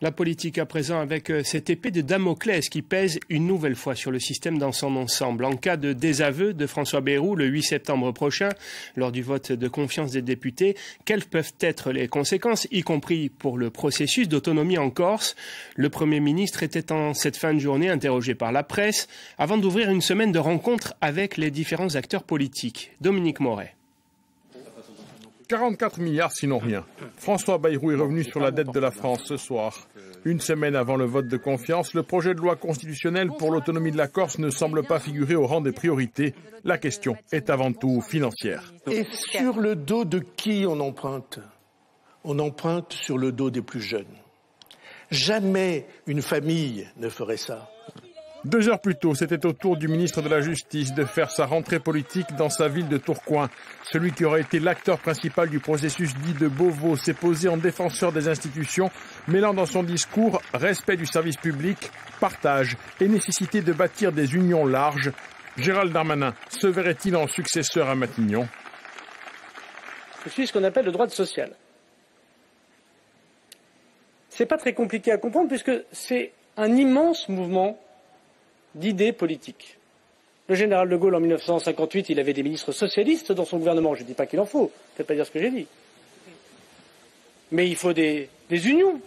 La politique à présent avec cette épée de Damoclès qui pèse une nouvelle fois sur le système dans son ensemble. En cas de désaveu de François Bayrou le 8 septembre prochain, lors du vote de confiance des députés, quelles peuvent être les conséquences, y compris pour le processus d'autonomie en Corse? Le Premier ministre était en cette fin de journée interrogé par la presse avant d'ouvrir une semaine de rencontres avec les différents acteurs politiques. Dominique Moret. 44 milliards sinon rien. François Bayrou est revenu sur la dette de la France ce soir. Une semaine avant le vote de confiance, le projet de loi constitutionnelle pour l'autonomie de la Corse ne semble pas figurer au rang des priorités. La question est avant tout financière. Et sur le dos de qui on emprunte? On emprunte sur le dos des plus jeunes. Jamais une famille ne ferait ça. 2 heures plus tôt, c'était au tour du ministre de la Justice de faire sa rentrée politique dans sa ville de Tourcoing. Celui qui aurait été l'acteur principal du processus dit de Beauvau s'est posé en défenseur des institutions, mêlant dans son discours respect du service public, partage et nécessité de bâtir des unions larges. Gérald Darmanin se verrait-il en successeur à Matignon? Je suis ce qu'on appelle le droit social. C'est pas très compliqué à comprendre puisque c'est un immense mouvement d'idées politiques. Le général de Gaulle, en 1958, il avait des ministres socialistes dans son gouvernement. Je ne dis pas qu'il en faut, je ne vais pas dire ce que j'ai dit. Mais il faut des unions.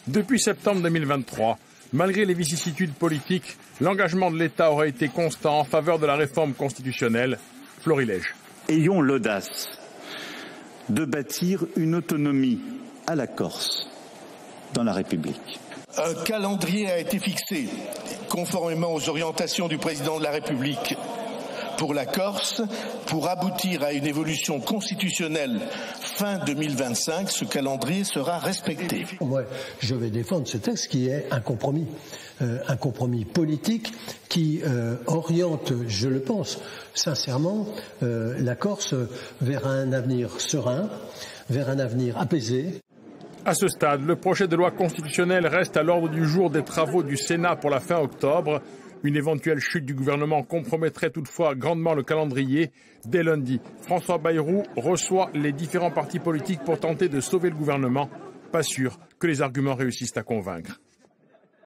Depuis septembre 2023, malgré les vicissitudes politiques, l'engagement de l'État aurait été constant en faveur de la réforme constitutionnelle. Florilège. Ayons l'audace de bâtir une autonomie à la Corse dans la République. Un calendrier a été fixé, conformément aux orientations du président de la République, pour la Corse, pour aboutir à une évolution constitutionnelle fin 2025. Ce calendrier sera respecté. Moi, je vais défendre ce texte qui est un compromis politique qui oriente, je le pense sincèrement, la Corse vers un avenir serein, vers un avenir apaisé. À ce stade, le projet de loi constitutionnelle reste à l'ordre du jour des travaux du Sénat pour la fin octobre. Une éventuelle chute du gouvernement compromettrait toutefois grandement le calendrier. Dès lundi, François Bayrou reçoit les différents partis politiques pour tenter de sauver le gouvernement. Pas sûr que les arguments réussissent à convaincre.